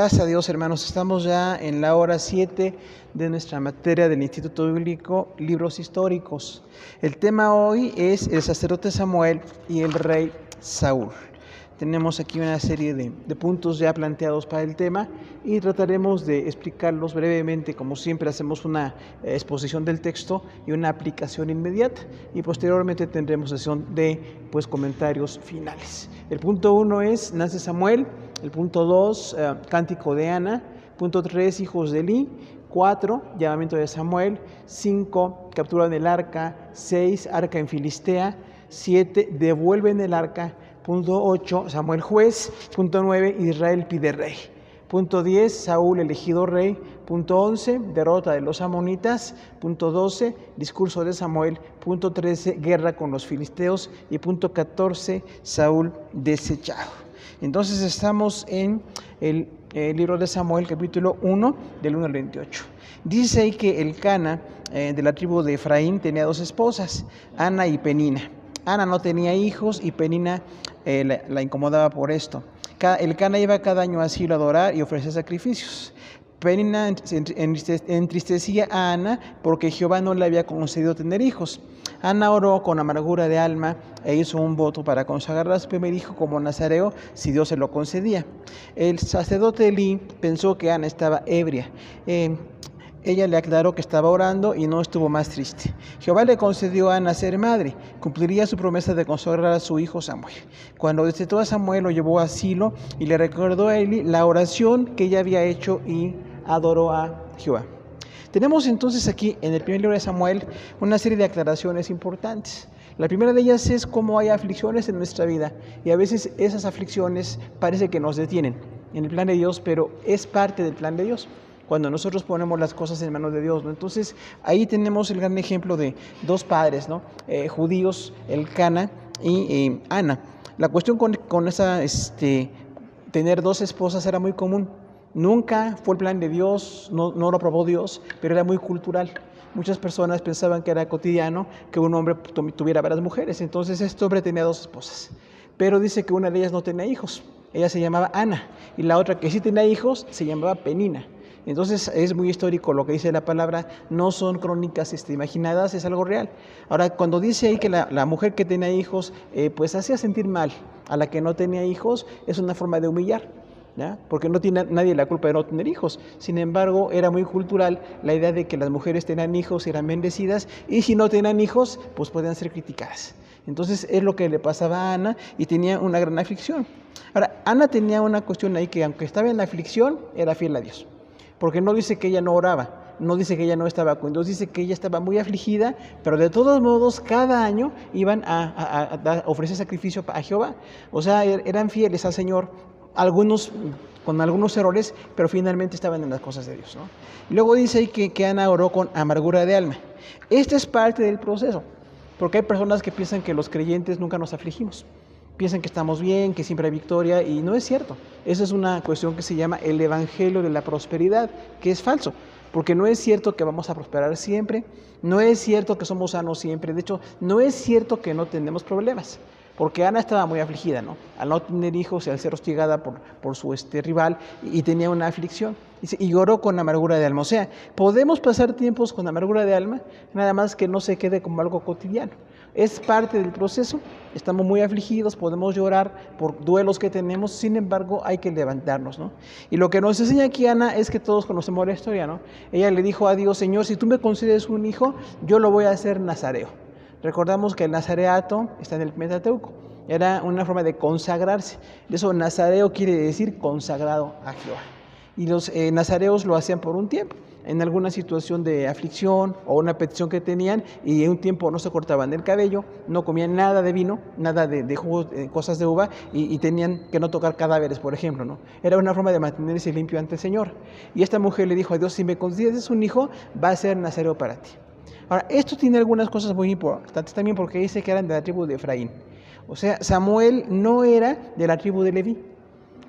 Gracias a Dios, hermanos, estamos ya en la hora 7 de nuestra materia del Instituto Bíblico, Libros Históricos. El tema hoy es el sacerdote Samuel y el rey Saúl. Tenemos aquí una serie de puntos ya planteados para el tema y trataremos de explicarlos brevemente. Como siempre, hacemos una exposición del texto y una aplicación inmediata, y posteriormente tendremos sesión de comentarios finales. El punto 1 es nace Samuel. El punto 2, cántico de Ana. Punto 3, hijos de Eli. 4, llamamiento de Samuel. 5, captura del arca. 6, arca en Filistea. 7, devuelven el arca. Punto 8, Samuel juez. Punto 9, Israel pide rey. Punto 10, Saúl elegido rey. Punto 11, derrota de los amonitas. Punto 12, discurso de Samuel. Punto 13, guerra con los filisteos. Y punto 14, Saúl desechado. Entonces estamos en el libro de Samuel, capítulo 1, del 1 al 28. Dice ahí que el Cana de la tribu de Efraín tenía 2 esposas, Ana y Penina. Ana no tenía hijos y Penina la incomodaba por esto. El Cana iba cada año a Silo a adorar y ofrecer sacrificios. Penina entristecía a Ana porque Jehová no le había concedido tener hijos. Ana oró con amargura de alma e hizo un voto para consagrar a su primer hijo como nazareo si Dios se lo concedía. El sacerdote Elí pensó que Ana estaba ebria. Ella le aclaró que estaba orando y no estuvo más triste. Jehová le concedió a Ana ser madre. Cumpliría su promesa de consagrar a su hijo Samuel. Cuando destetó a Samuel, lo llevó a Silo y le recordó a Eli la oración que ella había hecho y adoró a Jehová. Tenemos entonces aquí en el primer libro de Samuel una serie de aclaraciones importantes. La primera de ellas es cómo hay aflicciones en nuestra vida y a veces esas aflicciones parece que nos detienen en el plan de Dios, pero es parte del plan de Dios cuando nosotros ponemos las cosas en manos de Dios, ¿no? Entonces ahí tenemos el gran ejemplo de 2 padres, ¿no? Judíos, el Cana y Ana. La cuestión con esa tener 2 esposas era muy común. Nunca fue el plan de Dios, no lo aprobó Dios, pero era muy cultural. Muchas personas pensaban que era cotidiano que un hombre tuviera varias mujeres. Entonces este hombre tenía 2 esposas, pero dice que una de ellas no tenía hijos. Ella se llamaba Ana y la otra que sí tenía hijos se llamaba Penina. Entonces es muy histórico lo que dice la palabra, no son crónicas imaginadas, es algo real. Ahora, cuando dice ahí que la mujer que tenía hijos pues hacía sentir mal a la que no tenía hijos, es una forma de humillar, ¿ya? Porque no tiene nadie la culpa de no tener hijos. Sin embargo, era muy cultural la idea de que las mujeres tenían hijos, eran bendecidas, y si no tenían hijos, pues podían ser criticadas. Entonces es lo que le pasaba a Ana y tenía una gran aflicción. Ahora, Ana tenía una cuestión ahí que aunque estaba en la aflicción, era fiel a Dios. Porque no dice que ella no oraba, no dice que ella no estaba con Dios, dice que ella estaba muy afligida, pero de todos modos cada año iban a ofrecer sacrificio a Jehová. O sea, eran fieles al Señor, algunos con algunos errores, pero finalmente estaban en las cosas de Dios, ¿no? Y luego dice ahí que Ana oró con amargura de alma. Esta es parte del proceso, porque hay personas que piensan que los creyentes nunca nos afligimos. Piensan que estamos bien, que siempre hay victoria, y no es cierto. Esa es una cuestión que se llama el evangelio de la prosperidad, que es falso, porque no es cierto que vamos a prosperar siempre, no es cierto que somos sanos siempre, de hecho, no es cierto que no tenemos problemas, porque Ana estaba muy afligida, ¿no? Al no tener hijos y al ser hostigada por su rival, y tenía una aflicción, y lloró con amargura de alma. O sea, podemos pasar tiempos con amargura de alma, nada más que no se quede como algo cotidiano. Es parte del proceso, estamos muy afligidos, podemos llorar por duelos que tenemos, sin embargo hay que levantarnos, ¿no? Y lo que nos enseña aquí Ana es que todos conocemos la historia, ¿no? Ella le dijo a Dios: Señor, si tú me concedes un hijo, yo lo voy a hacer nazareo. Recordamos que el nazareato está en el Pentateuco, era una forma de consagrarse. De eso, nazareo quiere decir consagrado a Jehová. Y los nazareos lo hacían por un tiempo, en alguna situación de aflicción o una petición que tenían, y en un tiempo no se cortaban el cabello, no comían nada de vino, nada de jugos, cosas de uva, y tenían que no tocar cadáveres, por ejemplo, ¿no? Era una forma de mantenerse limpio ante el Señor. Y esta mujer le dijo a Dios: si me concedes un hijo, va a ser nazareo para ti. Ahora, esto tiene algunas cosas muy importantes también, porque dice que eran de la tribu de Efraín. O sea, Samuel no era de la tribu de Leví.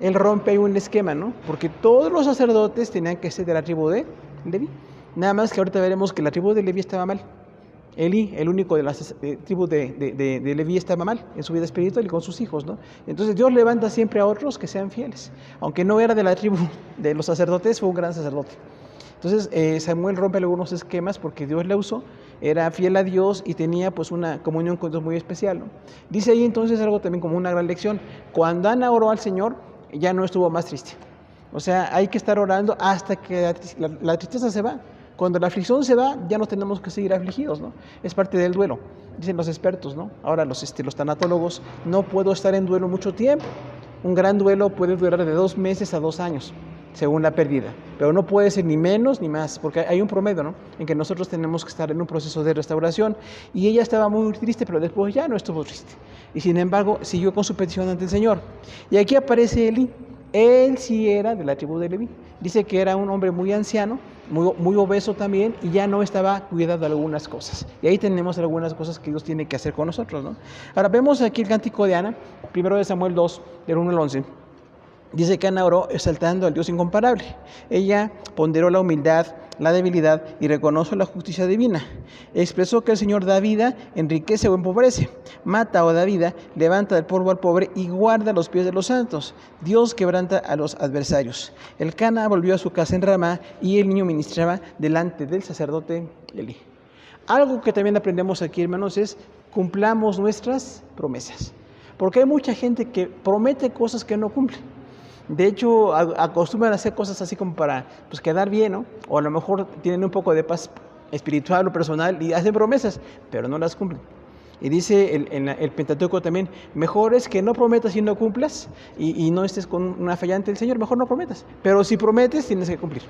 Él rompe ahí un esquema, ¿no? Porque todos los sacerdotes tenían que ser de la tribu de Leví. Nada más que ahorita veremos que la tribu de Leví estaba mal. Eli, el único de las tribus de Leví, estaba mal en su vida espiritual y con sus hijos, ¿no? Entonces Dios levanta siempre a otros que sean fieles. Aunque no era de la tribu de los sacerdotes, fue un gran sacerdote. Entonces Samuel rompe algunos esquemas porque Dios le usó, era fiel a Dios y tenía pues una comunión con Dios muy especial, ¿no? Dice ahí entonces algo también como una gran lección. Cuando Ana oró al Señor, ya no estuvo más triste. O sea, hay que estar orando hasta que la tristeza se va. Cuando la aflicción se va, ya no tenemos que seguir afligidos, ¿no? Es parte del duelo, dicen los expertos, ¿no? Ahora los tanatólogos, no puedo estar en duelo mucho tiempo. Un gran duelo puede durar de 2 meses a 2 años, según la pérdida, pero no puede ser ni menos ni más, porque hay un promedio, ¿no?, en que nosotros tenemos que estar en un proceso de restauración, y ella estaba muy triste, pero después ya no estuvo triste, y sin embargo siguió con su petición ante el Señor. Y aquí aparece Eli. Él sí era de la tribu de Leví. Dice que era un hombre muy anciano, muy obeso también, y ya no estaba cuidado de algunas cosas. Y ahí tenemos algunas cosas que Dios tiene que hacer con nosotros, ¿no? Ahora vemos aquí el cántico de Ana, 1 Samuel 2, del 1 al 11. Dice que Ana oró exaltando al Dios incomparable. Ella ponderó la humildad, la debilidad y reconoció la justicia divina. Expresó que el Señor da vida, enriquece o empobrece, mata o da vida, levanta del polvo al pobre y guarda los pies de los santos. Dios quebranta a los adversarios. Elcana volvió a su casa en Ramá y el niño ministraba delante del sacerdote Elí. Algo que también aprendemos aquí, hermanos, es cumplamos nuestras promesas. Porque hay mucha gente que promete cosas que no cumple. De hecho, acostumbran a hacer cosas así como para pues, quedar bien, ¿no? O a lo mejor tienen un poco de paz espiritual o personal y hacen promesas, pero no las cumplen. Y dice el Pentateuco también, mejor es que no prometas y no cumplas y no estés con una fallante del Señor, mejor no prometas. Pero si prometes, tienes que cumplir.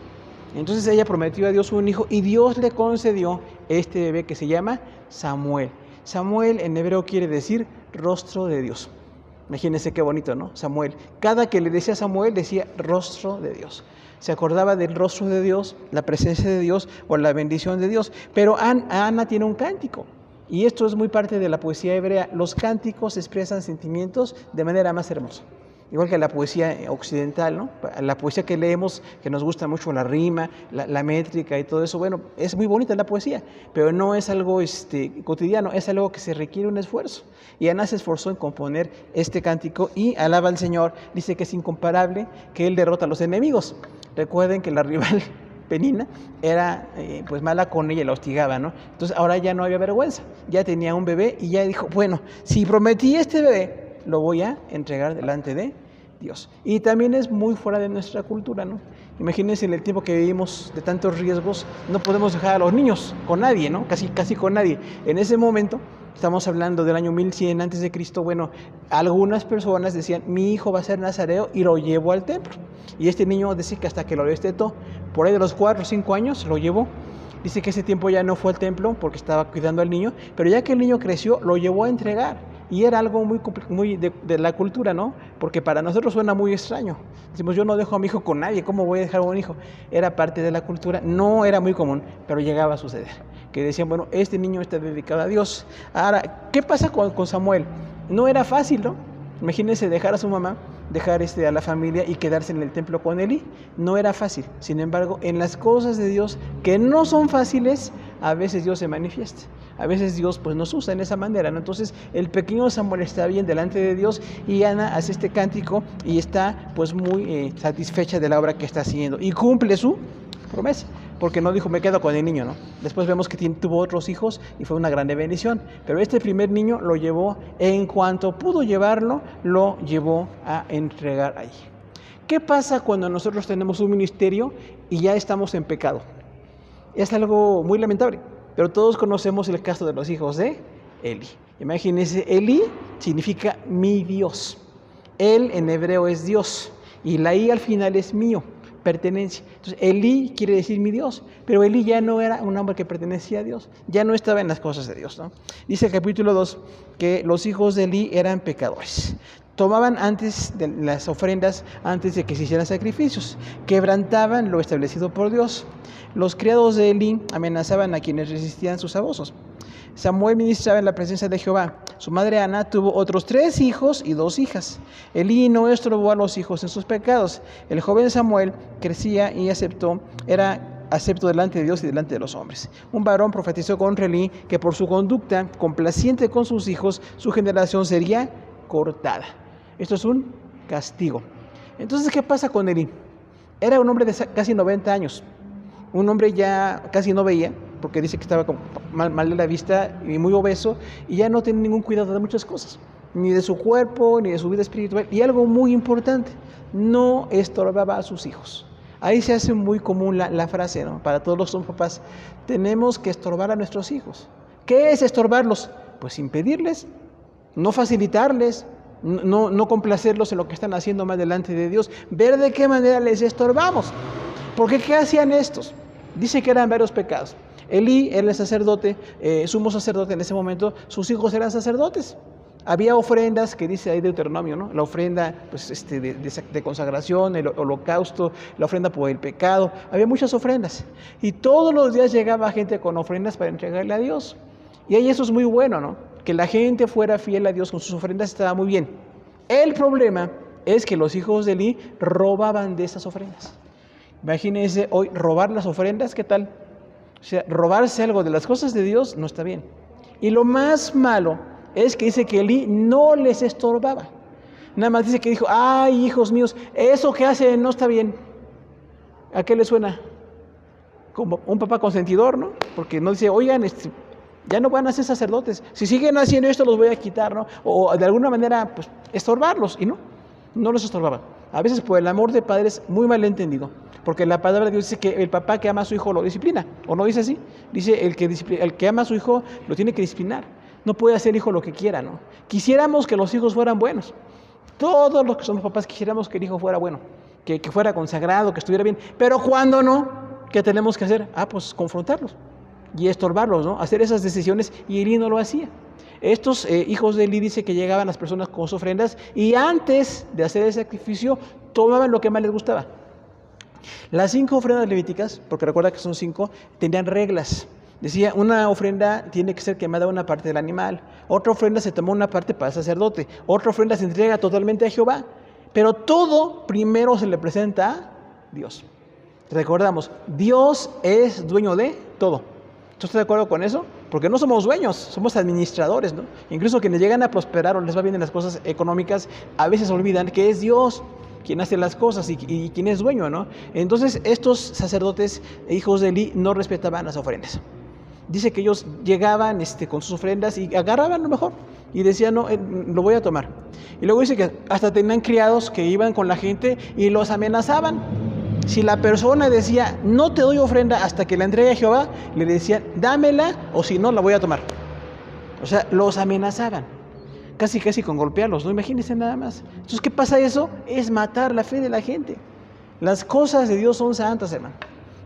Entonces ella prometió a Dios un hijo y Dios le concedió este bebé que se llama Samuel. Samuel en hebreo quiere decir rostro de Dios. Imagínense qué bonito, ¿no? Samuel. Cada que le decía Samuel, decía rostro de Dios. Se acordaba del rostro de Dios, la presencia de Dios o la bendición de Dios. Pero Ana tiene un cántico. Y esto es muy parte de la poesía hebrea. Los cánticos expresan sentimientos de manera más hermosa. Igual que la poesía occidental, ¿no? La poesía que leemos, que nos gusta mucho la rima, la métrica y todo eso, bueno, es muy bonita la poesía, pero no es algo cotidiano, es algo que se requiere un esfuerzo. Y Ana se esforzó en componer este cántico y alaba al Señor, dice que es incomparable, que Él derrota a los enemigos. Recuerden que la rival Penina era pues mala con ella y la hostigaba, ¿no? Entonces ahora ya no había vergüenza, ya tenía un bebé y ya dijo, bueno, si prometí este bebé, lo voy a entregar delante de Dios. Y también es muy fuera de nuestra cultura, ¿no? Imagínense en el tiempo que vivimos de tantos riesgos, no podemos dejar a los niños con nadie, ¿no? Casi con nadie. En ese momento, estamos hablando del año 1100 antes de Cristo, bueno, algunas personas decían, mi hijo va a ser nazareo y lo llevo al templo. Y este niño dice que hasta que lo destetó, por ahí de los 4 o 5 años, lo llevó. Dice que ese tiempo ya no fue al templo porque estaba cuidando al niño, pero ya que el niño creció, lo llevó a entregar. Y era algo muy de la cultura, ¿no? Porque para nosotros suena muy extraño. Decimos, yo no dejo a mi hijo con nadie, ¿cómo voy a dejar a un hijo? Era parte de la cultura, no era muy común, pero llegaba a suceder. Que decían, bueno, este niño está dedicado a Dios. Ahora, ¿qué pasa con Samuel? No era fácil, ¿no? Imagínense dejar a su mamá, dejar a la familia y quedarse en el templo con Eli. No era fácil. Sin embargo, en las cosas de Dios que no son fáciles, a veces Dios se manifiesta. A veces Dios pues nos usa en esa manera, ¿no? Entonces el pequeño Samuel está bien delante de Dios y Ana hace este cántico y está pues muy satisfecha de la obra que está haciendo y cumple su promesa, porque no dijo me quedo con el niño, ¿no? Después vemos que tuvo otros hijos y fue una grande bendición, pero este primer niño lo llevó, en cuanto pudo llevarlo, lo llevó a entregar ahí. ¿Qué pasa cuando nosotros tenemos un ministerio y ya estamos en pecado? Es algo muy lamentable. Pero todos conocemos el caso de los hijos de Eli. Imagínense, Eli significa mi Dios. Él en hebreo es Dios. Y la I al final es mío, pertenencia. Entonces, Eli quiere decir mi Dios. Pero Eli ya no era un hombre que pertenecía a Dios. Ya no estaba en las cosas de Dios, ¿no? Dice el capítulo 2 que los hijos de Eli eran pecadores. Tomaban antes de las ofrendas, antes de que se hicieran sacrificios. Quebrantaban lo establecido por Dios. Los criados de Eli amenazaban a quienes resistían sus abusos. Samuel ministraba en la presencia de Jehová. Su madre Ana tuvo otros 3 hijos y 2 hijas. Eli no estorbó a los hijos en sus pecados. El joven Samuel crecía y aceptó, era acepto delante de Dios y delante de los hombres. Un varón profetizó contra Elí que por su conducta complaciente con sus hijos, su generación sería cortada. Esto es un castigo. Entonces, ¿qué pasa con Elí? Era un hombre de casi 90 años. Un hombre ya casi no veía, porque dice que estaba mal de la vista y muy obeso, y ya no tenía ningún cuidado de muchas cosas, ni de su cuerpo, ni de su vida espiritual. Y algo muy importante, no estorbaba a sus hijos. Ahí se hace muy común la frase, ¿no? Para todos los papás, tenemos que estorbar a nuestros hijos. ¿Qué es estorbarlos? Pues impedirles, no facilitarles, no complacerlos en lo que están haciendo más delante de Dios, ver de qué manera les estorbamos. Porque ¿qué hacían estos? Dice que eran varios pecados. Elí era el sacerdote, sumo sacerdote en ese momento, sus hijos eran sacerdotes. Había ofrendas, que dice ahí Deuteronomio, ¿no? La ofrenda pues, de consagración, el holocausto, la ofrenda por el pecado. Había muchas ofrendas. Y todos los días llegaba gente con ofrendas para entregarle a Dios. Y ahí eso es muy bueno, ¿no? Que la gente fuera fiel a Dios con sus ofrendas estaba muy bien. El problema es que los hijos de Elí robaban de esas ofrendas. Imagínense hoy robar las ofrendas, ¿qué tal? O sea, robarse algo de las cosas de Dios no está bien. Y lo más malo es que dice que Elí no les estorbaba. Nada más dice que dijo, ay, hijos míos, eso que hacen no está bien. ¿A qué le suena? Como un papá consentidor, ¿no? Porque no dice, oigan, ya no van a ser sacerdotes. Si siguen haciendo esto, los voy a quitar, ¿no? O de alguna manera, pues, estorbarlos. Y no los estorbaba. A veces por el amor de padres, muy mal entendido. Porque la palabra de Dios dice que el papá que ama a su hijo lo disciplina. ¿O no dice así? Dice, el que ama a su hijo lo tiene que disciplinar. No puede hacer el hijo lo que quiera, ¿no? Quisiéramos que los hijos fueran buenos. Todos los que somos papás quisiéramos que el hijo fuera bueno. Que fuera consagrado, que estuviera bien. Pero cuando no, ¿qué tenemos que hacer? Pues confrontarlos. Y estorbarlos, ¿no? Hacer esas decisiones. Y Elí no lo hacía. Estos hijos de Elí dice que llegaban las personas con sus ofrendas y antes de hacer el sacrificio tomaban lo que más les gustaba. Las 5 ofrendas levíticas, porque recuerda que son 5, tenían reglas. Decía, una ofrenda tiene que ser quemada una parte del animal, otra ofrenda se toma una parte para el sacerdote, otra ofrenda se entrega totalmente a Jehová, pero todo primero se le presenta a Dios. Recordamos, Dios es dueño de todo. ¿Tú estás de acuerdo con eso? Porque no somos dueños, somos administradores, ¿no? Incluso quienes llegan a prosperar o les va bien en las cosas económicas, a veces olvidan que es Dios quien hace las cosas y quien es dueño, ¿no? Entonces, estos sacerdotes, hijos de Elí, no respetaban las ofrendas. Dice que ellos llegaban con sus ofrendas y agarraban lo mejor y decían, no, lo voy a tomar. Y luego dice que hasta tenían criados que iban con la gente y los amenazaban. Si la persona decía, no te doy ofrenda hasta que la entregue a Jehová, le decían, dámela o si no, la voy a tomar. O sea, los amenazaban. Casi con golpearlos, ¿no? Imagínense nada más. Entonces, ¿qué pasa eso? Es matar la fe de la gente. Las cosas de Dios son santas, hermano.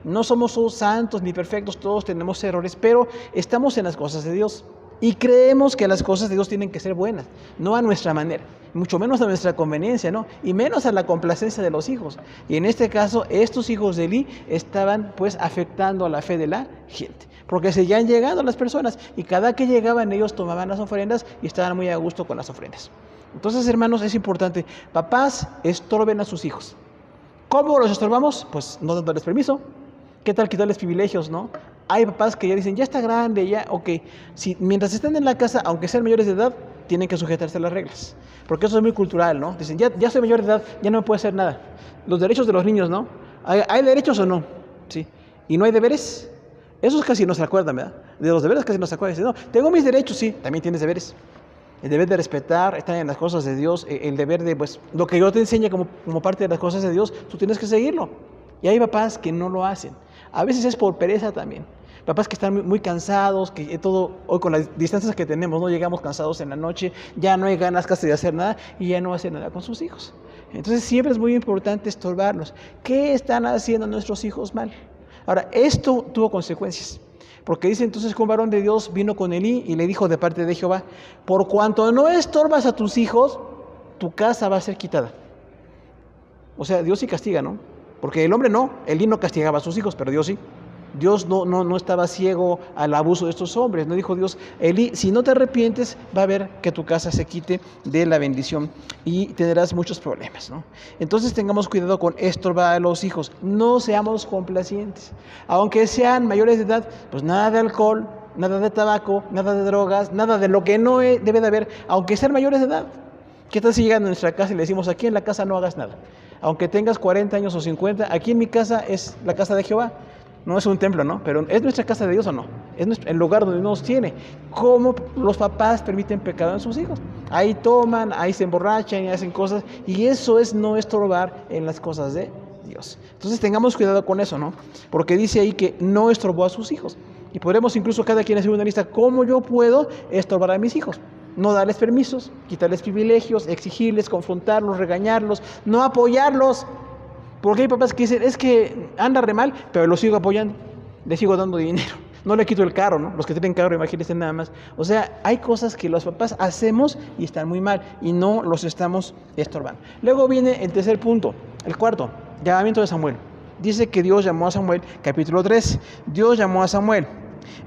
No somos todos santos ni perfectos, todos tenemos errores, pero estamos en las cosas de Dios. Y creemos que las cosas de Dios tienen que ser buenas, no a nuestra manera, mucho menos a nuestra conveniencia, ¿no? Y menos a la complacencia de los hijos. Y en este caso, estos hijos de Elí estaban pues afectando a la fe de la gente, porque seguían llegando las personas y cada que llegaban ellos tomaban las ofrendas y estaban muy a gusto con las ofrendas. Entonces, hermanos, es importante, papás estorben a sus hijos. ¿Cómo los estorbamos? Pues no dándoles permiso. ¿Qué tal quitarles privilegios, no? Hay papás que ya dicen, ya está grande, ya, ok. Si, mientras estén en la casa, aunque sean mayores de edad, tienen que sujetarse a las reglas. Porque eso es muy cultural, ¿no? Dicen, ya soy mayor de edad, ya no me puede hacer nada. Los derechos de los niños, ¿no? ¿Hay derechos o no? Sí. ¿Y no hay deberes? Esos casi no se acuerdan, ¿verdad? De los deberes casi no se acuerdan. Dicen, no, tengo mis derechos, sí, también tienes deberes. El deber de respetar, estar en las cosas de Dios, el deber de, pues, lo que yo te enseñe como parte de las cosas de Dios, tú tienes que seguirlo. Y hay papás que no lo hacen. A veces es por pereza también. Papás que están muy cansados, que todo, hoy con las distancias que tenemos, no llegamos cansados en la noche, ya no hay ganas casi de hacer nada y ya no hacen nada con sus hijos. Entonces siempre es muy importante estorbarlos. ¿Qué están haciendo nuestros hijos mal? Ahora, esto tuvo consecuencias. Porque dice entonces que un varón de Dios vino con Elí y le dijo de parte de Jehová, por cuanto no estorbas a tus hijos, tu casa va a ser quitada. O sea, Dios sí castiga, ¿no? Porque el hombre no, Elí no castigaba a sus hijos, pero Dios sí. Dios no estaba ciego al abuso de estos hombres. No dijo Dios, Elí, si no te arrepientes, va a ver que tu casa se quite de la bendición y tendrás muchos problemas, ¿no? Entonces tengamos cuidado con estorbar a los hijos. No seamos complacientes. Aunque sean mayores de edad, pues nada de alcohol, nada de tabaco, nada de drogas, nada de lo que no debe de haber, aunque sean mayores de edad. ¿Qué tal si llegan a nuestra casa y le decimos, aquí en la casa no hagas nada? Aunque tengas 40 años o 50, aquí en mi casa es la casa de Jehová. No es un templo, ¿no? Pero ¿es nuestra casa de Dios o no? Es el lugar donde nos tiene. ¿Cómo los papás permiten pecado en sus hijos? Ahí toman, ahí se emborrachan y hacen cosas. Y eso es no estorbar en las cosas de Dios. Entonces tengamos cuidado con eso, ¿no? Porque dice ahí que no estorbó a sus hijos. Y podemos incluso cada quien hacer una lista, ¿cómo yo puedo estorbar a mis hijos? No darles permisos, quitarles privilegios, exigirles, confrontarlos, regañarlos, no apoyarlos. Porque hay papás que dicen, es que anda re mal, pero lo sigo apoyando, le sigo dando dinero. No le quito el carro, ¿no? Los que tienen carro, imagínense nada más. O sea, hay cosas que los papás hacemos y están muy mal y no los estamos estorbando. Luego viene el tercer punto, el cuarto, llamamiento de Samuel. Dice que Dios llamó a Samuel, capítulo 3, Dios llamó a Samuel.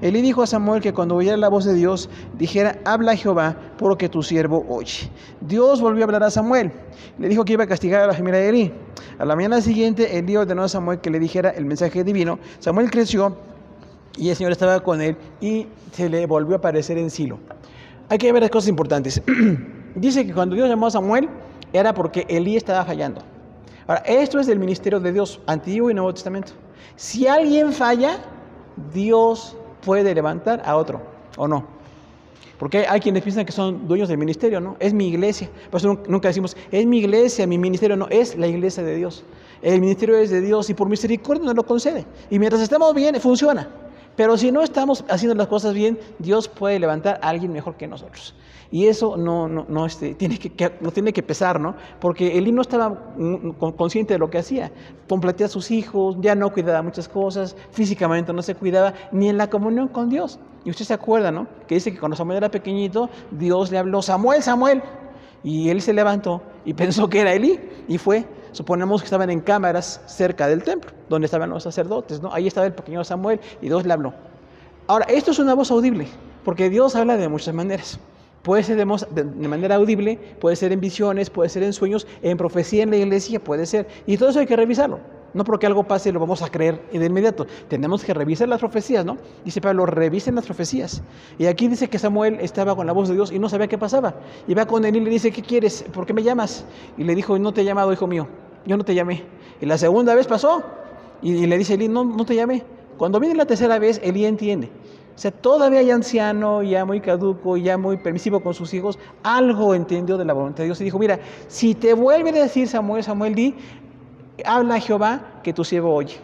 Elí dijo a Samuel que cuando oyera la voz de Dios, dijera, habla Jehová, porque tu siervo oye. Dios volvió a hablar a Samuel. Le dijo que iba a castigar a la familia de Elí. A la mañana siguiente, Elí ordenó a Samuel que le dijera el mensaje divino. Samuel creció y el Señor estaba con él y se le volvió a aparecer en Silo. Hay que ver las cosas importantes. Dice que cuando Dios llamó a Samuel, era porque Elí estaba fallando. Ahora, esto es del ministerio de Dios, Antiguo y Nuevo Testamento. Si alguien falla, Dios puede levantar a otro, ¿o no? Porque hay quienes piensan que son dueños del ministerio, ¿no? Es mi iglesia. Por eso nunca decimos, es mi iglesia, mi ministerio. No, es la iglesia de Dios. El ministerio es de Dios y por misericordia nos lo concede. Y mientras estamos bien, funciona. Pero si no estamos haciendo las cosas bien, Dios puede levantar a alguien mejor que nosotros. Y eso no tiene que pesar, ¿no? Porque Elí no estaba consciente de lo que hacía. Complatea a sus hijos, ya no cuidaba muchas cosas, físicamente no se cuidaba, ni en la comunión con Dios. Y usted se acuerda, ¿no? Que dice que cuando Samuel era pequeñito, Dios le habló, Samuel, Samuel. Y él se levantó y pensó que era Elí. Y fue, suponemos que estaban en cámaras cerca del templo, donde estaban los sacerdotes, ¿no? Ahí estaba el pequeño Samuel y Dios le habló. Ahora, esto es una voz audible, porque Dios habla de muchas maneras. Puede ser de manera audible, puede ser en visiones, puede ser en sueños, en profecía en la iglesia, puede ser. Y todo eso hay que revisarlo. No porque algo pase lo vamos a creer de inmediato. Tenemos que revisar las profecías, ¿no? Dice Pablo, revisen las profecías. Y aquí dice que Samuel estaba con la voz de Dios y no sabía qué pasaba. Y va con él y le dice, ¿qué quieres? ¿Por qué me llamas? Y le dijo, no te he llamado, hijo mío. Yo no te llamé. Y la segunda vez pasó. Y le dice Elí, no te llamé. Cuando viene la tercera vez, Elí entiende. O sea, todavía ya anciano, ya muy caduco, ya muy permisivo con sus hijos, algo entendió de la voluntad de Dios y dijo, mira, si te vuelve a decir Samuel, di, habla a Jehová que tu siervo oye.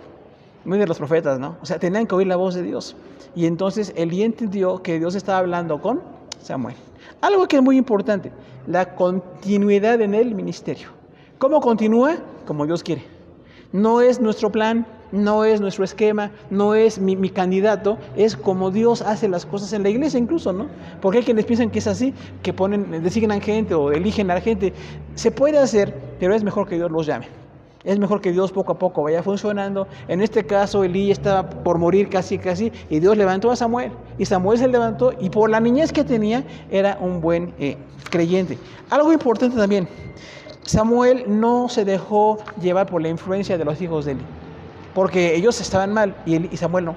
Muy de los profetas, ¿no? O sea, tenían que oír la voz de Dios. Y entonces Elí entendió que Dios estaba hablando con Samuel. Algo que es muy importante, la continuidad en el ministerio. ¿Cómo continúa? Como Dios quiere. No es nuestro plan, no es nuestro esquema, no es mi candidato, es como Dios hace las cosas en la iglesia incluso, ¿no? Porque hay quienes piensan que es así, que designan gente o eligen a la gente. Se puede hacer, pero es mejor que Dios los llame. Es mejor que Dios poco a poco vaya funcionando. En este caso, Elí estaba por morir casi, y Dios levantó a Samuel. Y Samuel se levantó y por la niñez que tenía, era un buen creyente. Algo importante también, Samuel no se dejó llevar por la influencia de los hijos de Elí. Porque ellos estaban mal y Samuel no.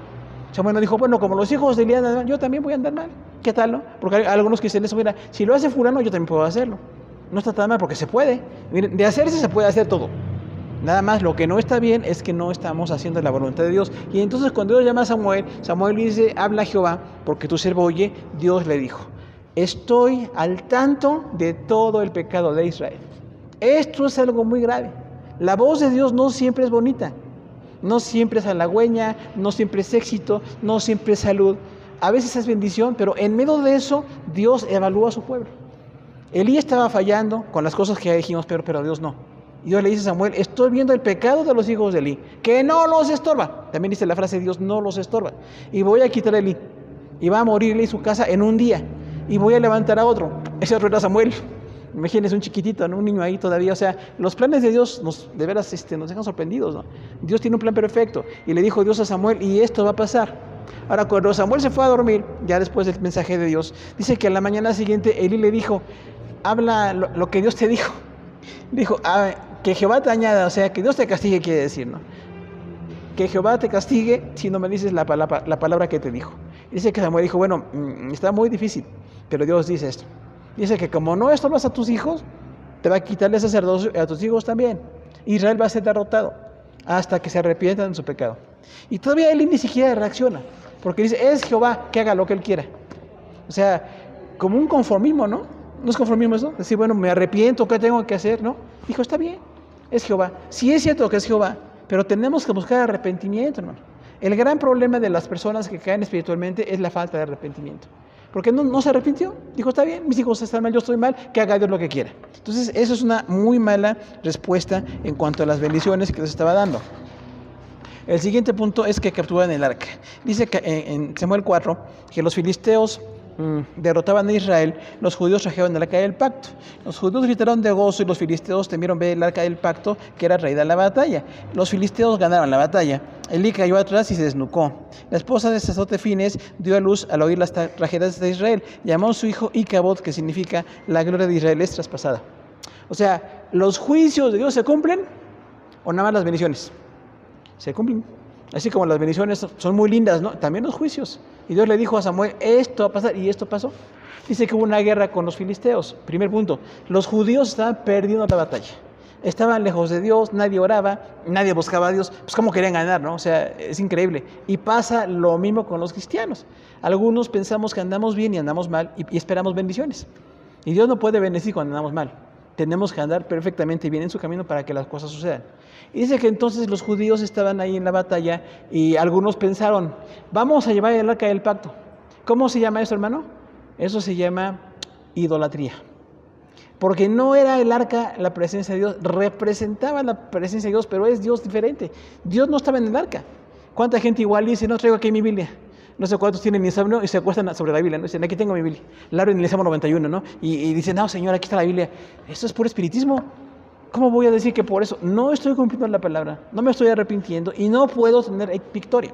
Samuel no dijo, bueno, como los hijos de Elí andan mal, yo también voy a andar mal. ¿Qué tal, no? Porque hay algunos que dicen eso, mira, si lo hace fulano, yo también puedo hacerlo. No está tan mal porque se puede. Miren, de hacerse se puede hacer todo. Nada más lo que no está bien es que no estamos haciendo la voluntad de Dios. Y entonces cuando Dios llama a Samuel, Samuel dice, habla Jehová, porque tu siervo oye. Dios le dijo, estoy al tanto de todo el pecado de Israel. Esto es algo muy grave. La voz de Dios no siempre es bonita. No siempre es halagüeña, no siempre es éxito, no siempre es salud. A veces es bendición, pero en medio de eso Dios evalúa a su pueblo. Elí estaba fallando con las cosas que ya dijimos, pero Dios no. Y Dios le dice a Samuel, estoy viendo el pecado de los hijos de Elí, que no los estorba. También dice la frase, Dios no los estorba. Y voy a quitar a Elí. Y va a morir Elí su casa en un día. Y voy a levantar a otro. Ese otro era Samuel. Imagínense un chiquitito, ¿no? Un niño ahí todavía. O sea, los planes de Dios de veras nos dejan sorprendidos, ¿no? Dios tiene un plan perfecto. Y le dijo Dios a Samuel, y esto va a pasar. Ahora, cuando Samuel se fue a dormir, ya después del mensaje de Dios, dice que a la mañana siguiente Elí le dijo, habla lo que Dios te dijo. Dijo, que Jehová te añada, o sea, que Dios te castigue, quiere decir, ¿no? Que Jehová te castigue si no me dices la palabra que te dijo. Dice que Samuel dijo, bueno, está muy difícil, pero Dios dice esto. Dice que como no estorbas a tus hijos, te va a quitarle el sacerdocio a tus hijos también. Israel va a ser derrotado hasta que se arrepientan de su pecado. Y todavía él ni siquiera reacciona, porque dice, es Jehová que haga lo que él quiera. O sea, como un conformismo, ¿no? ¿No es conformismo eso? Decir, bueno, me arrepiento, ¿qué tengo que hacer? ¿No? Dijo, está bien, es Jehová. Sí es cierto que es Jehová, pero tenemos que buscar arrepentimiento, hermano. El gran problema de las personas que caen espiritualmente es la falta de arrepentimiento. Porque no se arrepintió. Dijo, está bien, mis hijos están mal, yo estoy mal, que haga Dios lo que quiera. Entonces, eso es una muy mala respuesta en cuanto a las bendiciones que Dios estaba dando. El siguiente punto es que capturan el arca. Dice que en Samuel 4 que los filisteos derrotaban a Israel, los judíos trajeron el arca del pacto. Los judíos gritaron de gozo y los filisteos temieron ver el arca del pacto que era traída a la batalla. Los filisteos ganaron la batalla. Elí cayó atrás y se desnucó. La esposa de sacerdote Fines dio a luz al oír las tragedias de Israel. Llamó a su hijo Icabod, que significa la gloria de Israel es traspasada. O sea, ¿los juicios de Dios se cumplen o nada más las bendiciones? Se cumplen. Así como las bendiciones son muy lindas, ¿no? También los juicios. Y Dios le dijo a Samuel, esto va a pasar, y esto pasó. Dice que hubo una guerra con los filisteos. Primer punto, los judíos estaban perdiendo la batalla. Estaban lejos de Dios, nadie oraba, nadie buscaba a Dios. Pues cómo querían ganar, ¿no? O sea, es increíble. Y pasa lo mismo con los cristianos. Algunos pensamos que andamos bien y andamos mal y esperamos bendiciones. Y Dios no puede bendecir cuando andamos mal. Tenemos que andar perfectamente bien en su camino para que las cosas sucedan. Y dice que entonces los judíos estaban ahí en la batalla y algunos pensaron, vamos a llevar el arca del pacto. ¿Cómo se llama eso, hermano? Eso se llama idolatría. Porque no era el arca la presencia de Dios, representaba la presencia de Dios, pero es Dios diferente. Dios no estaba en el arca. ¿Cuánta gente igual dice, no traigo aquí mi Biblia? No sé cuántos tienen insomnio y se acuestan sobre la Biblia, ¿no? Dicen, aquí tengo mi Biblia. La abren en el Salmo 91, ¿no? Y dicen, no, Señor, aquí está la Biblia. Eso es puro espiritismo. ¿Cómo voy a decir que por eso no estoy cumpliendo la palabra, no me estoy arrepintiendo y no puedo tener victoria?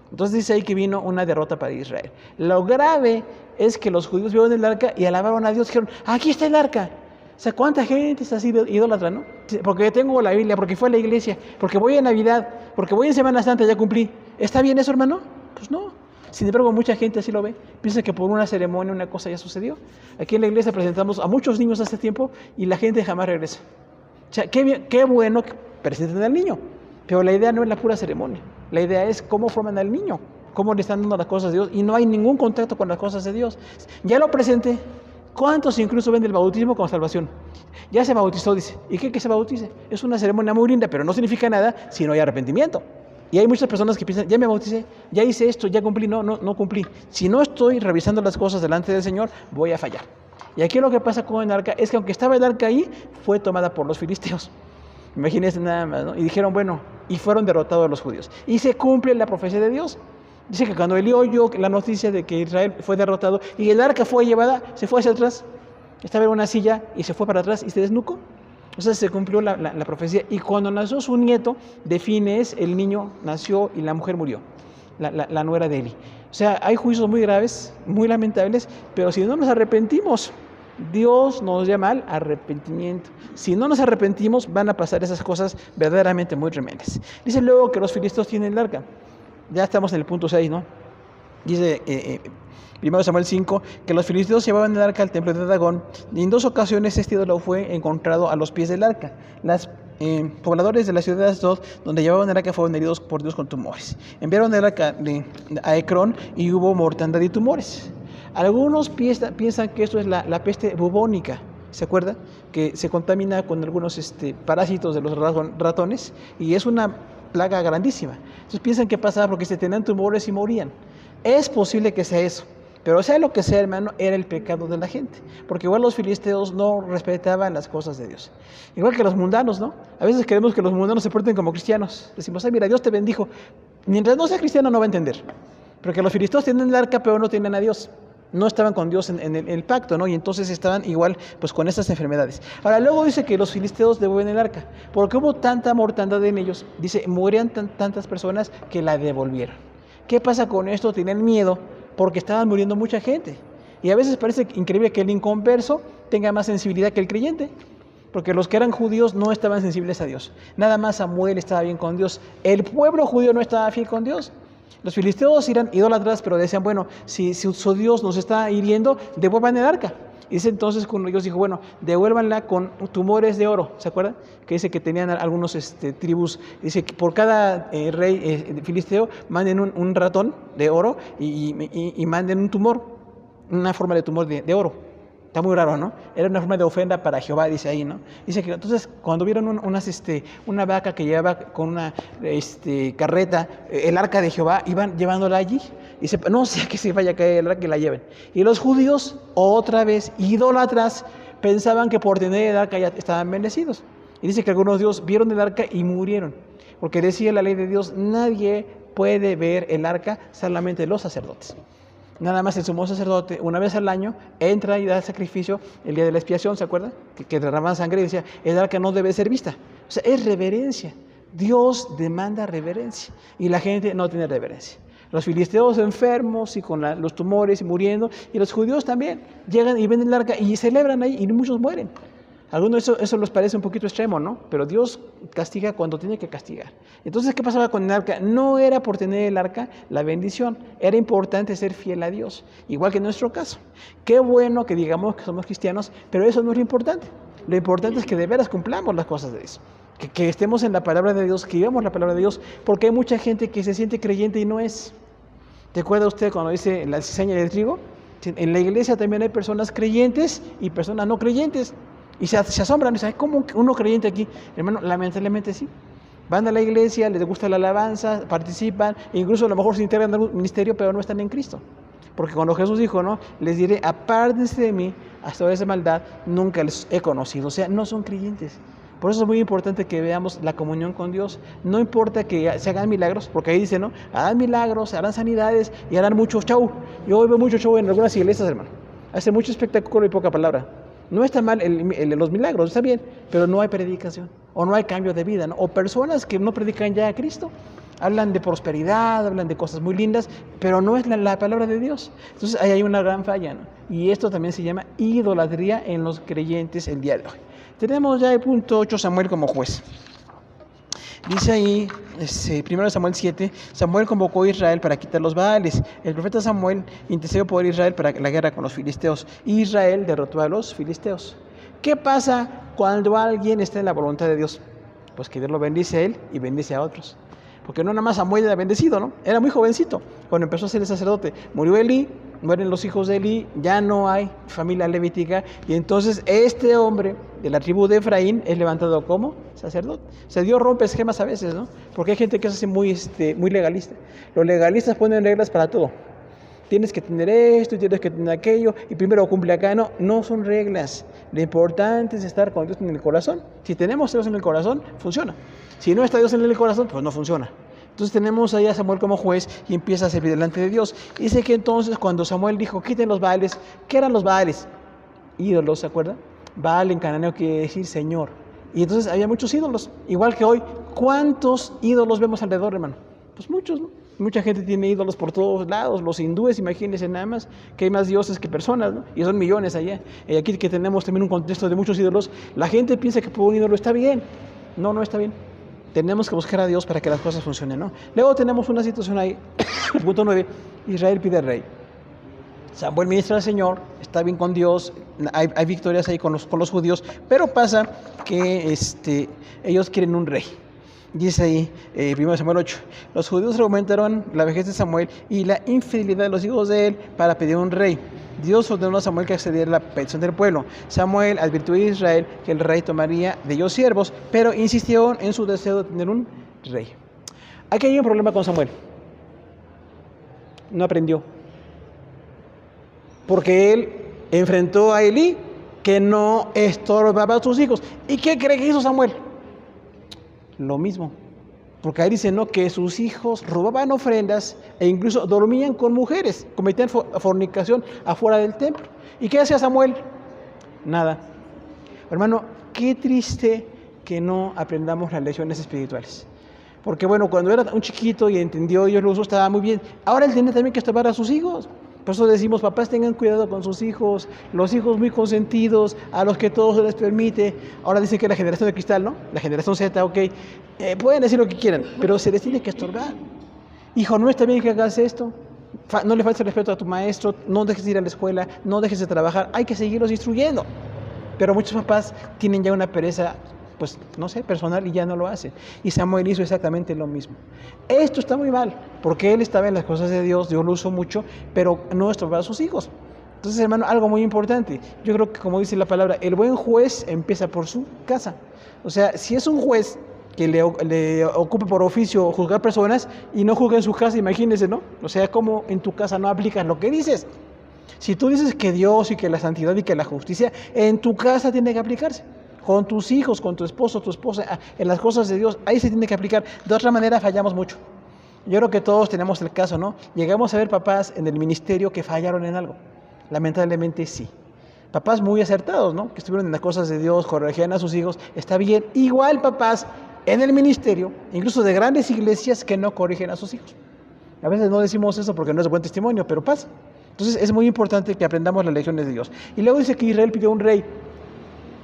Entonces dice ahí que vino una derrota para Israel. Lo grave es que los judíos vieron el arca y alabaron a Dios. Dijeron, aquí está el arca. O sea, ¿cuánta gente está así idólatra, no? Porque tengo la Biblia, porque fue a la iglesia, porque voy en Navidad, porque voy en Semana Santa, ya cumplí. ¿Está bien eso, hermano? Pues no. Sin embargo, mucha gente así lo ve. Piensa que por una ceremonia, una cosa ya sucedió. Aquí en la iglesia presentamos a muchos niños hace tiempo y la gente jamás regresa. O sea, qué bueno que presenten al niño. Pero la idea no es la pura ceremonia. La idea es cómo forman al niño, cómo le están dando las cosas de Dios. Y no hay ningún contacto con las cosas de Dios. Ya lo presenté. ¿Cuántos incluso ven el bautismo como salvación? Ya se bautizó, dice. ¿Y qué que se bautice? Es una ceremonia muy linda, pero no significa nada si no hay arrepentimiento. Y hay muchas personas que piensan, ya me bauticé, ya hice esto, ya cumplí. No cumplí. Si no estoy revisando las cosas delante del Señor, voy a fallar. Y aquí lo que pasa con el arca es que aunque estaba el arca ahí, fue tomada por los filisteos. Imagínense nada más, ¿no? Y dijeron, bueno, y fueron derrotados los judíos. Y se cumple la profecía de Dios. Dice que cuando Elí oyó la noticia de que Israel fue derrotado y el arca fue llevada, se fue hacia atrás. Estaba en una silla y se fue para atrás y se desnucó. O sea, se cumplió la profecía. Y cuando nació su nieto de Fines, el niño nació y la mujer murió, la nuera de Eli. O sea, hay juicios muy graves, muy lamentables, pero si no nos arrepentimos, Dios nos llama al arrepentimiento. Si no nos arrepentimos, van a pasar esas cosas verdaderamente muy tremendas. Dice luego que los filisteos tienen el arca. Ya estamos en el punto 6, ¿no? Dice 1 Samuel 5 que los filisteos llevaban el arca al templo de Dagón y en 2 ocasiones este ídolo fue encontrado a los pies del arca. Los pobladores de la ciudad de Asdod, donde llevaban el arca, fueron heridos por Dios con tumores. Enviaron el arca a Ecrón y hubo mortandad y tumores. Algunos piensan que esto es la peste bubónica. ¿Se acuerda? Que se contamina con algunos parásitos de los ratones y es una plaga grandísima. Entonces piensan que pasaba porque se tenían tumores y morían. Es posible que sea eso, pero sea lo que sea, hermano, era el pecado de la gente, porque igual los filisteos no respetaban las cosas de Dios. Igual que los mundanos, ¿no? A veces queremos que los mundanos se porten como cristianos. Decimos, mira, Dios te bendijo. Mientras no sea cristiano no va a entender, porque los filisteos tienen el arca, pero no tienen a Dios. No estaban con Dios en el pacto, ¿no? Y entonces estaban igual pues con estas enfermedades. Ahora, luego dice que los filisteos devuelven el arca, porque hubo tanta mortandad en ellos, dice, morían tantas personas que la devolvieron. ¿Qué pasa con esto? Tenían miedo porque estaban muriendo mucha gente. Y a veces parece increíble que el inconverso tenga más sensibilidad que el creyente, porque los que eran judíos no estaban sensibles a Dios. Nada más Samuel estaba bien con Dios. El pueblo judío no estaba fiel con Dios. Los filisteos eran idólatras, pero decían, bueno, si su Dios nos está hiriendo, devuelvan el arca. Y dice entonces cuando Dios dijo, bueno, devuélvanla con tumores de oro, ¿se acuerdan? Que dice que tenían algunos tribus, dice que por cada rey filisteo manden un ratón de oro y manden un tumor, una forma de tumor de oro. Está muy raro, ¿no? Era una forma de ofrenda para Jehová, dice ahí, ¿no? Dice que entonces cuando vieron una vaca que llevaba con una carreta el arca de Jehová, iban llevándola allí. Dice, no sea que se vaya a caer el arca, que la lleven. Y los judíos, otra vez, idólatras, pensaban que por tener el arca ya estaban bendecidos. Y dice que algunos dios vieron el arca y murieron. Porque decía la ley de Dios, nadie puede ver el arca, solamente los sacerdotes. Nada más el sumo sacerdote, una vez al año, entra y da el sacrificio el día de la expiación, ¿se acuerdan? Que derraman sangre y decía, el arca no debe ser vista. O sea, es reverencia. Dios demanda reverencia y la gente no tiene reverencia. Los filisteos enfermos y con los tumores y muriendo, y los judíos también llegan y ven el arca y celebran ahí y muchos mueren. A algunos eso les parece un poquito extremo, ¿no? Pero Dios castiga cuando tiene que castigar. Entonces, ¿qué pasaba con el arca? No era por tener el arca la bendición, era importante ser fiel a Dios, igual que en nuestro caso. Qué bueno que digamos que somos cristianos, pero eso no es lo importante. Lo importante es que de veras cumplamos las cosas de Dios, que estemos en la palabra de Dios, que vivamos la palabra de Dios, porque hay mucha gente que se siente creyente y no es. ¿Te acuerda usted cuando dice la cizaña del trigo? En la iglesia también hay personas creyentes y personas no creyentes. Y se asombran, dicen, ¿cómo uno creyente aquí? Hermano, lamentablemente sí. Van a la iglesia, les gusta la alabanza, participan, incluso a lo mejor se integran en algún ministerio, pero no están en Cristo. Porque cuando Jesús dijo, ¿no? Les diré, apártense de mí, hasta esa maldad, nunca les he conocido. O sea, no son creyentes. Por eso es muy importante que veamos la comunión con Dios. No importa que se hagan milagros, porque ahí dice, ¿no? Harán milagros, harán sanidades y harán mucho show. Yo hoy veo mucho show en algunas iglesias, hermano. Hace mucho espectáculo y poca palabra. No está mal los milagros, está bien, pero no hay predicación, o no hay cambio de vida, ¿no? O personas que no predican ya a Cristo, hablan de prosperidad, hablan de cosas muy lindas, pero no es la palabra de Dios. Entonces ahí hay una gran falla, ¿no? Y esto también se llama idolatría en los creyentes el día de hoy. Tenemos ya el punto 8, Samuel como juez. Dice ahí, 1 Samuel 7, Samuel convocó a Israel para quitar los Baales. El profeta Samuel intercedió por Israel para la guerra con los filisteos. Israel derrotó a los filisteos. ¿Qué pasa cuando alguien está en la voluntad de Dios? Pues que Dios lo bendice a él y bendice a otros. Porque no nada más Samuel era bendecido, ¿no? Era muy jovencito cuando empezó a ser el sacerdote. Murió Elí, mueren los hijos de Elí, ya no hay familia levítica, y entonces este hombre de la tribu de Efraín es levantado como sacerdote. O sea, Dios rompe esquemas a veces, ¿no? Porque hay gente que se hace muy legalista. Los legalistas ponen reglas para todo. Tienes que tener esto y tienes que tener aquello, y primero cumple acá. No son reglas. Lo importante es estar con Dios en el corazón. Si tenemos a Dios en el corazón, funciona. Si no está Dios en el corazón, pues no funciona. Entonces tenemos ahí a Samuel como juez y empieza a servir delante de Dios. Dice que entonces cuando Samuel dijo, quiten los Baales, ¿qué eran los Baales? Ídolos, ¿se acuerdan? Baal en cananeo quiere decir Señor. Y entonces había muchos ídolos, igual que hoy. ¿Cuántos ídolos vemos alrededor, hermano? Pues muchos, ¿no? Mucha gente tiene ídolos por todos lados. Los hindúes, imagínense nada más, que hay más dioses que personas, ¿no? Y son millones allá. Y aquí que tenemos también un contexto de muchos ídolos, la gente piensa que por un ídolo está bien. No está bien. Tenemos que buscar a Dios para que las cosas funcionen, ¿no? Luego tenemos una situación ahí, punto 9, Israel pide rey. Samuel ministra al Señor, está bien con Dios, hay victorias ahí con los judíos, pero pasa que ellos quieren un rey. Dice ahí, 1 Samuel 8, los judíos argumentaron la vejez de Samuel y la infidelidad de los hijos de él para pedir un rey. Dios ordenó a Samuel que accediera a la petición del pueblo. Samuel advirtió a Israel que el rey tomaría de ellos siervos, pero insistió en su deseo de tener un rey. Aquí hay un problema con Samuel. No aprendió. Porque él enfrentó a Elí, que no estorbaba a sus hijos. ¿Y qué cree que hizo Samuel? Lo mismo. Porque ahí dice, ¿no?, que sus hijos robaban ofrendas e incluso dormían con mujeres, cometían fornicación afuera del templo. ¿Y qué hacía Samuel? Nada. Hermano, qué triste que no aprendamos las lecciones espirituales. Porque bueno, cuando era un chiquito y entendió Dios lo usó, estaba muy bien. Ahora él tiene también que estorbar a sus hijos. Por eso decimos, papás, tengan cuidado con sus hijos, los hijos muy consentidos, a los que todo se les permite. Ahora dicen que la generación de cristal, ¿no? La generación Z, ok, pueden decir lo que quieran, pero se les tiene que estorbar. Hijo, no está bien que hagas esto, no le faltes respeto a tu maestro, no dejes de ir a la escuela, no dejes de trabajar, hay que seguirlos instruyendo. Pero muchos papás tienen ya una pereza, pues, no sé, personal y ya no lo hacen. Y Samuel hizo exactamente lo mismo. Esto está muy mal, porque él estaba en las cosas de Dios, Dios lo usó mucho, pero no estorbaba a sus hijos. Entonces, hermano, algo muy importante. Yo creo que, como dice la palabra, el buen juez empieza por su casa. O sea, si es un juez que le ocupe por oficio juzgar personas y no juzga en su casa, imagínese, ¿no? O sea, como en tu casa no aplicas lo que dices. Si tú dices que Dios y que la santidad y que la justicia, en tu casa tiene que aplicarse. Con tus hijos, con tu esposo, tu esposa, en las cosas de Dios, ahí se tiene que aplicar. De otra manera fallamos mucho. Yo creo que todos tenemos el caso, ¿no? Llegamos a ver papás en el ministerio que fallaron en algo. Lamentablemente sí. Papás muy acertados, ¿no? Que estuvieron en las cosas de Dios, corregían a sus hijos, está bien. Igual papás en el ministerio, incluso de grandes iglesias, que no corrigen a sus hijos. A veces no decimos eso porque no es buen testimonio, pero pasa. Entonces es muy importante que aprendamos las lecciones de Dios. Y luego dice que Israel pidió un rey.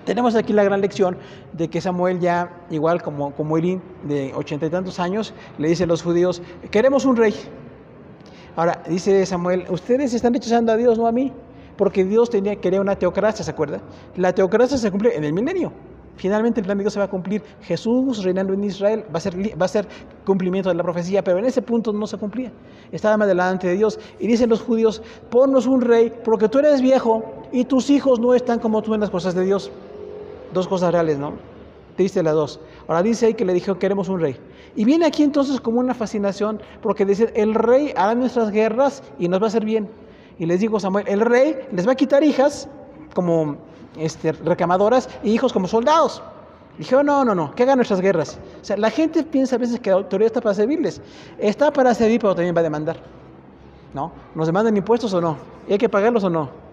Tenemos aquí la gran lección de que Samuel ya, igual como Elín, de 80 y tantos años, le dice a los judíos, queremos un rey. Ahora, dice Samuel, ustedes están rechazando a Dios, no a mí, porque Dios quería una teocracia, ¿se acuerda? La teocracia se cumple en el milenio. Finalmente el plan de Dios se va a cumplir. Jesús reinando en Israel va a ser cumplimiento de la profecía, pero en ese punto no se cumplía. Estaba más delante de Dios. Y dicen los judíos, ponnos un rey, porque tú eres viejo y tus hijos no están como tú en las cosas de Dios. Dos cosas reales, ¿no? Triste las dos. Ahora dice ahí que le dijo, queremos un rey. Y viene aquí entonces como una fascinación, porque dice, el rey hará nuestras guerras y nos va a hacer bien. Y les digo, Samuel, el rey les va a quitar hijas como recamadoras y hijos como soldados. Dije, no, que hagan nuestras guerras. O sea, la gente piensa a veces que la autoridad está para servirles. Está para servir, pero también va a demandar, ¿no? ¿Nos demandan impuestos o no? ¿Y hay que pagarlos o no?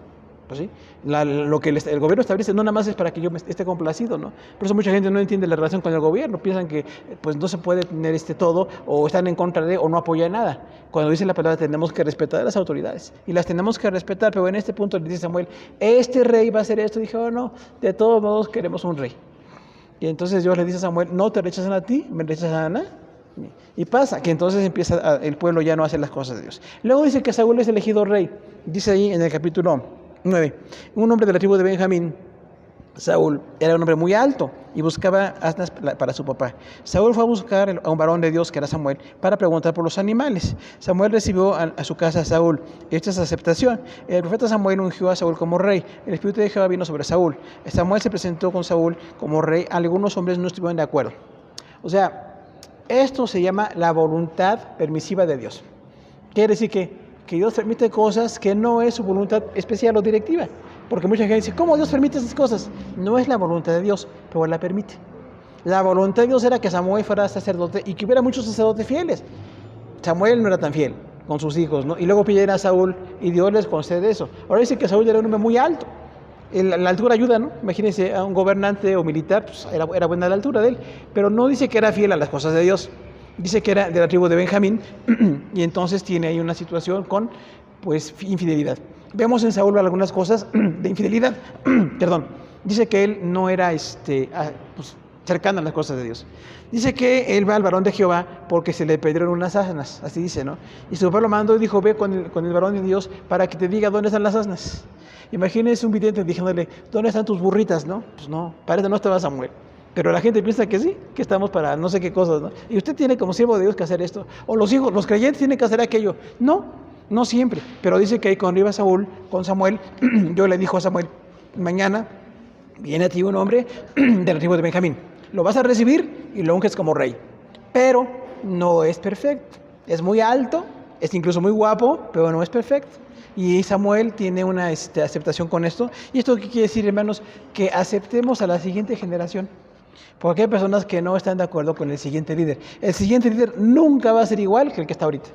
Pues sí, lo que el gobierno establece no nada más es para que yo esté complacido, ¿no? Por eso mucha gente no entiende la relación con el gobierno, piensan que pues no se puede tener todo, o están en contra de, o no apoyan nada. Cuando dice la palabra tenemos que respetar a las autoridades, y las tenemos que respetar, pero en este punto le dice Samuel, este rey va a hacer esto, y dije, no, de todos modos queremos un rey. Y entonces Dios le dice a Samuel, no te rechazan a ti, me rechazan a mí. Y pasa que entonces empieza el pueblo ya no a hacer las cosas de Dios. Luego dice que Saúl es elegido rey, dice ahí en el capítulo 9, un hombre de la tribu de Benjamín, Saúl, era un hombre muy alto y buscaba asnas para su papá. Saúl fue a buscar a un varón de Dios que era Samuel para preguntar por los animales. Samuel recibió a su casa a Saúl. Esta es aceptación. El profeta Samuel ungió a Saúl como rey. El espíritu de Jehová vino sobre Saúl. Samuel se presentó con Saúl como rey. Algunos hombres no estuvieron de acuerdo. O sea, esto se llama la voluntad permisiva de Dios. Quiere decir que Dios permite cosas que no es su voluntad especial o directiva. Porque mucha gente dice, ¿cómo Dios permite esas cosas? No es la voluntad de Dios, pero la permite. La voluntad de Dios era que Samuel fuera sacerdote y que hubiera muchos sacerdotes fieles. Samuel no era tan fiel con sus hijos, ¿no? Y luego pidieron a Saúl y Dios les concede eso. Ahora dice que Saúl era un hombre muy alto. La altura ayuda, ¿no? Imagínense a un gobernante o militar, pues era buena la altura de él. Pero no dice que era fiel a las cosas de Dios. Dice que era de la tribu de Benjamín y entonces tiene ahí una situación con, pues, infidelidad. Vemos en Saúl algunas cosas de infidelidad. Perdón. Dice que él no era pues, cercano a las cosas de Dios. Dice que él va al varón de Jehová porque se le perdieron unas asnas, así dice, ¿no? Y su papá lo mandó y dijo, ve con el varón de Dios para que te diga dónde están las asnas. Imagínense un vidente diciéndole, ¿dónde están tus burritas, no? Pues no, para eso no estaba Samuel. Pero la gente piensa que sí, que estamos para no sé qué cosas, ¿no? Y usted tiene como siervo de Dios que hacer esto. O los hijos, los creyentes tienen que hacer aquello. No siempre. Pero dice que ahí cuando iba Saúl con Samuel, yo le dijo a Samuel, mañana viene a ti un hombre de la tribu de Benjamín. Lo vas a recibir y lo unges como rey. Pero no es perfecto. Es muy alto, es incluso muy guapo, pero no es perfecto. Y Samuel tiene una aceptación con esto. ¿Y esto qué quiere decir, hermanos? Que aceptemos a la siguiente generación. Porque hay personas que no están de acuerdo con el siguiente líder. El siguiente líder nunca va a ser igual que el que está ahorita.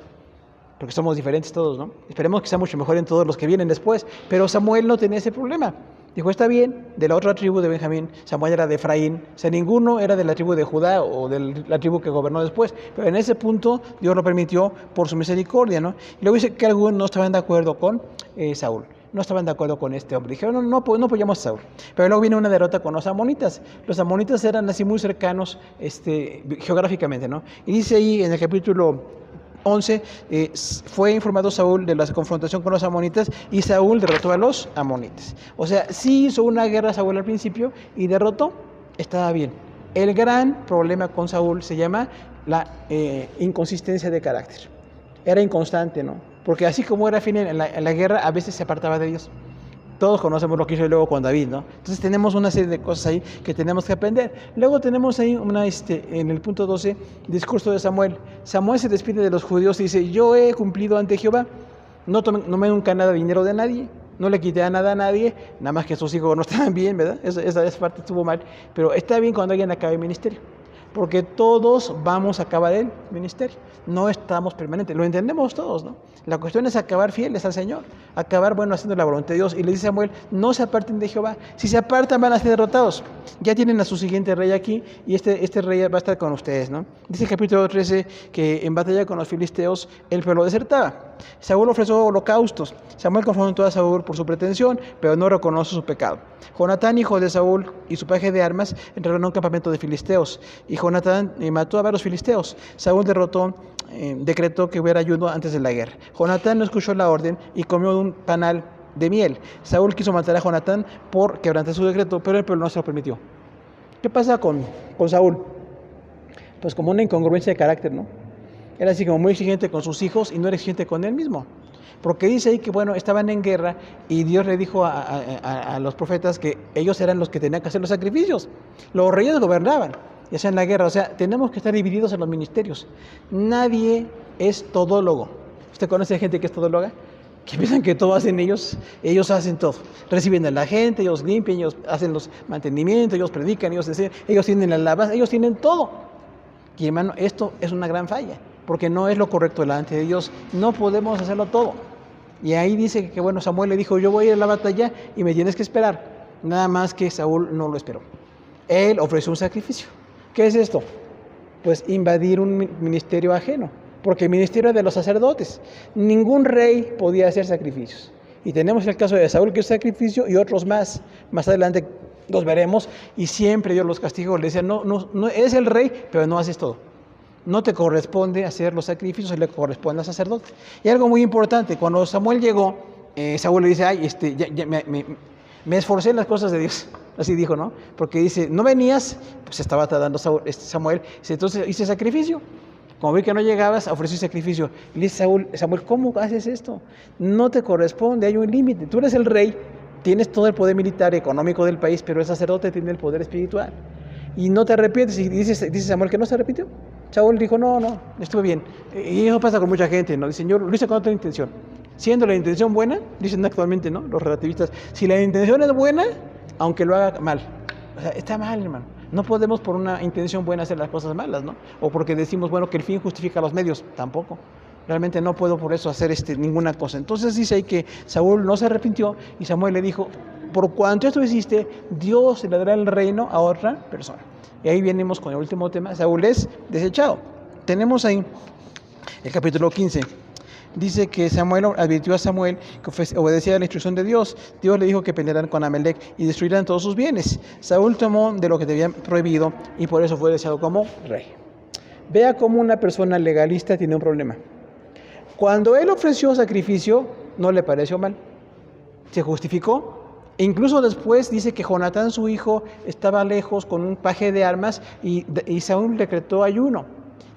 Porque somos diferentes todos, ¿no? Esperemos que sea mucho mejor en todos los que vienen después. Pero Samuel no tenía ese problema. Dijo, está bien, de la otra tribu de Benjamín, Samuel era de Efraín, o sea, ninguno era de la tribu de Judá o de la tribu que gobernó después, pero en ese punto Dios lo permitió por su misericordia, ¿no? Y luego dice que algunos no estaban de acuerdo con Saúl, no estaban de acuerdo con este hombre, dijeron, no apoyamos a Saúl, pero luego viene una derrota con los amonitas eran así muy cercanos geográficamente, ¿no? Y dice ahí en el capítulo 11, fue informado Saúl de la confrontación con los amonitas y Saúl derrotó a los amonitas. O sea, sí hizo una guerra Saúl al principio y derrotó, estaba bien. El gran problema con Saúl se llama la inconsistencia de carácter. Era inconstante, ¿no? Porque así como era fin en la guerra, a veces se apartaba de Dios. Todos conocemos lo que hizo luego con David, ¿no? Entonces tenemos una serie de cosas ahí que tenemos que aprender. Luego tenemos ahí en el punto 12, discurso de Samuel. Samuel se despide de los judíos y dice, yo he cumplido ante Jehová, no tomé nunca nada de dinero de nadie, no le quité nada a nadie, nada más que sus hijos no estaban bien, ¿verdad? Esa parte estuvo mal, pero está bien cuando alguien acabe el ministerio. Porque todos vamos a acabar el ministerio, no estamos permanentes, lo entendemos todos, ¿no? La cuestión es acabar fieles al Señor, acabar, haciendo la voluntad de Dios. Y le dice Samuel, no se aparten de Jehová, si se apartan van a ser derrotados. Ya tienen a su siguiente rey aquí y este rey va a estar con ustedes, ¿no? Dice el capítulo 13 que en batalla con los filisteos el pueblo desertaba. Saúl ofreció holocaustos. Samuel confrontó a Saúl por su pretensión, pero no reconoce su pecado. Jonatán, hijo de Saúl, y su paje de armas entraron a un campamento de filisteos. Y Jonatán mató a varios filisteos. Saúl decretó que hubiera ayuno antes de la guerra. Jonatán no escuchó la orden y comió un panal de miel. Saúl quiso matar a Jonatán por quebrantar su decreto, pero el pueblo no se lo permitió. ¿Qué pasa con Saúl? Pues como una incongruencia de carácter, ¿no? Era así como muy exigente con sus hijos y no era exigente con él mismo. Porque dice ahí que, estaban en guerra y Dios le dijo a los profetas que ellos eran los que tenían que hacer los sacrificios. Los reyes gobernaban, ya sea en la guerra. O sea, tenemos que estar divididos en los ministerios. Nadie es todólogo. ¿Usted conoce gente que es todóloga? Que piensan que todo hacen ellos hacen todo. Reciben a la gente, ellos limpian, ellos hacen los mantenimientos, ellos predican, ellos tienen la alabanza, ellos tienen todo. Y hermano, esto es una gran falla, porque no es lo correcto delante de Dios. No podemos hacerlo todo. Y ahí dice que, Samuel le dijo, yo voy a ir a la batalla y me tienes que esperar. Nada más que Saúl no lo esperó. Él ofreció un sacrificio. ¿Qué es esto? Pues invadir un ministerio ajeno, porque el ministerio es de los sacerdotes. Ningún rey podía hacer sacrificios. Y tenemos el caso de Saúl, que es sacrificio, y otros más. Más adelante los veremos, y siempre Dios los castigó. Le decía, no, eres el rey, pero no haces todo. No te corresponde hacer los sacrificios, le corresponde al sacerdote. Y algo muy importante, cuando Samuel llegó, Saúl le dice, me esforcé en las cosas de Dios. Así dijo, ¿no? Porque dice, no venías, pues estaba tardando Samuel, dice, entonces hice sacrificio. Como vi que no llegabas, ofrecí sacrificio. Y le dice Samuel, ¿cómo haces esto? No te corresponde, hay un límite. Tú eres el rey, tienes todo el poder militar y económico del país, pero el sacerdote tiene el poder espiritual. Y no te arrepientes. Y dice Samuel que no se arrepintió. Saúl dijo, no, estuvo bien. Y eso pasa con mucha gente, ¿no? Dice, Señor, lo hice con otra intención. Siendo la intención buena, dicen actualmente, ¿no? Los relativistas, si la intención es buena, aunque lo haga mal. O sea, está mal, hermano. No podemos por una intención buena hacer las cosas malas, ¿no? O porque decimos, que el fin justifica los medios. Tampoco. Realmente no puedo por eso hacer ninguna cosa. Entonces dice ahí que Saúl no se arrepintió y Samuel le dijo, por cuanto esto hiciste, Dios le dará el reino a otra persona. Y ahí venimos con el último tema. Saúl es desechado. Tenemos ahí el capítulo 15. Dice que Samuel advirtió a Samuel que obedecía a la instrucción de Dios. Dios le dijo que pelearán con Amalek y destruirán todos sus bienes. Saúl tomó de lo que te habían prohibido y por eso fue deseado como rey. Vea cómo una persona legalista tiene un problema. Cuando él ofreció sacrificio, no le pareció mal. Se justificó. E incluso después dice que Jonatán, su hijo, estaba lejos con un paje de armas y Saúl decretó ayuno.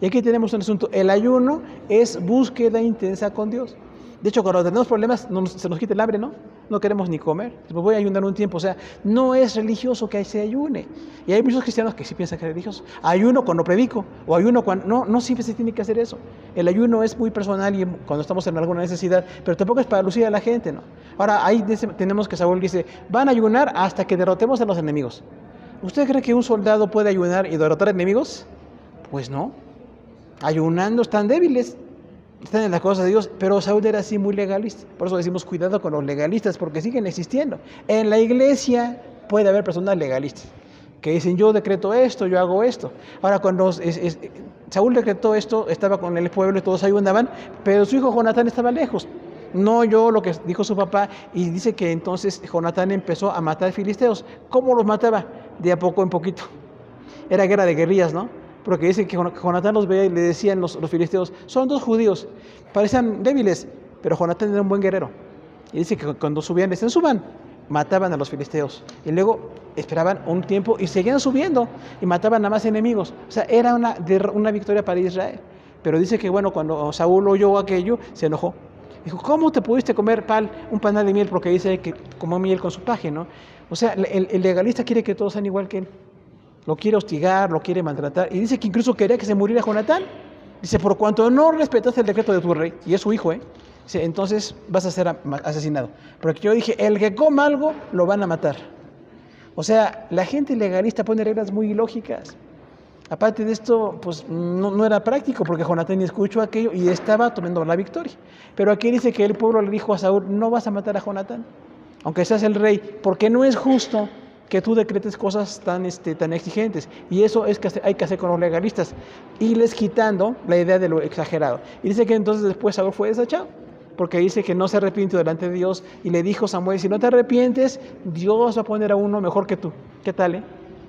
Y aquí tenemos un asunto. El ayuno es búsqueda intensa con Dios. De hecho, cuando tenemos problemas, se nos quita el hambre, ¿no? No queremos ni comer. Pues voy a ayunar un tiempo. O sea, no es religioso que se ayune. Y hay muchos cristianos que sí piensan que es religioso. Ayuno cuando predico. O ayuno cuando... No siempre se tiene que hacer eso. El ayuno es muy personal y cuando estamos en alguna necesidad. Pero tampoco es para lucir a la gente, ¿no? Ahora, ahí tenemos que Saúl dice, van a ayunar hasta que derrotemos a los enemigos. ¿Usted cree que un soldado puede ayunar y derrotar enemigos? Pues no. Ayunando están débiles, están en las cosas de Dios, pero Saúl era así muy legalista. Por eso decimos cuidado con los legalistas, porque siguen existiendo. En la iglesia puede haber personas legalistas que dicen yo decreto esto, yo hago esto. Ahora cuando Saúl decretó esto, estaba con el pueblo y todos ayunaban, pero su hijo Jonatán estaba lejos. No oyó lo que dijo su papá y dice que entonces Jonatán empezó a matar filisteos. ¿Cómo los mataba? De a poco en poquito. Era guerra de guerrillas, ¿no? Porque dice que Jonatán los veía y le decían los filisteos, son 2 judíos, parecían débiles, pero Jonatán era un buen guerrero. Y dice que cuando subían, decían suban, mataban a los filisteos. Y luego esperaban un tiempo y seguían subiendo y mataban a más enemigos. O sea, era una victoria para Israel. Pero dice que bueno, cuando Saúl oyó aquello, se enojó. Dijo, ¿cómo te pudiste comer un panal de miel? Porque dice que comió miel con su paje, ¿no? O sea, el legalista quiere que todos sean igual que él. Lo quiere hostigar, lo quiere maltratar. Y dice que incluso quería que se muriera Jonatán. Dice, por cuanto no respetaste el decreto de tu rey, y es su hijo, dice, entonces vas a ser asesinado. Porque yo dije, el que coma algo, lo van a matar. O sea, la gente legalista pone reglas muy ilógicas. Aparte de esto, pues no era práctico, porque Jonatán escuchó aquello y estaba tomando la victoria. Pero aquí dice que el pueblo le dijo a Saúl, no vas a matar a Jonatán, aunque seas el rey, porque no es justo que tú decretes cosas tan exigentes. Y eso es que hay que hacer con los legalistas, irles quitando la idea de lo exagerado. Y dice que entonces después Saúl fue desechado, porque dice que no se arrepintió delante de Dios, y le dijo Samuel, si no te arrepientes, Dios va a poner a uno mejor que tú. ¿Qué tal,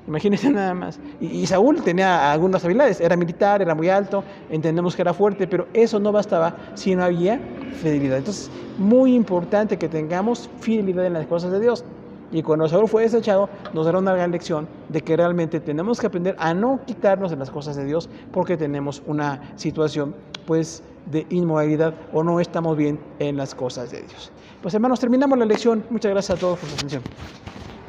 Imagínense nada más. Y Saúl tenía algunas habilidades, era militar, era muy alto, entendemos que era fuerte, pero eso no bastaba si no había fidelidad. Entonces, muy importante que tengamos fidelidad en las cosas de Dios. Y cuando Saúl fue desechado, nos dará una gran lección de que realmente tenemos que aprender a no quitarnos de las cosas de Dios porque tenemos una situación pues de inmoralidad o no estamos bien en las cosas de Dios. Pues hermanos, terminamos la lección. Muchas gracias a todos por su atención.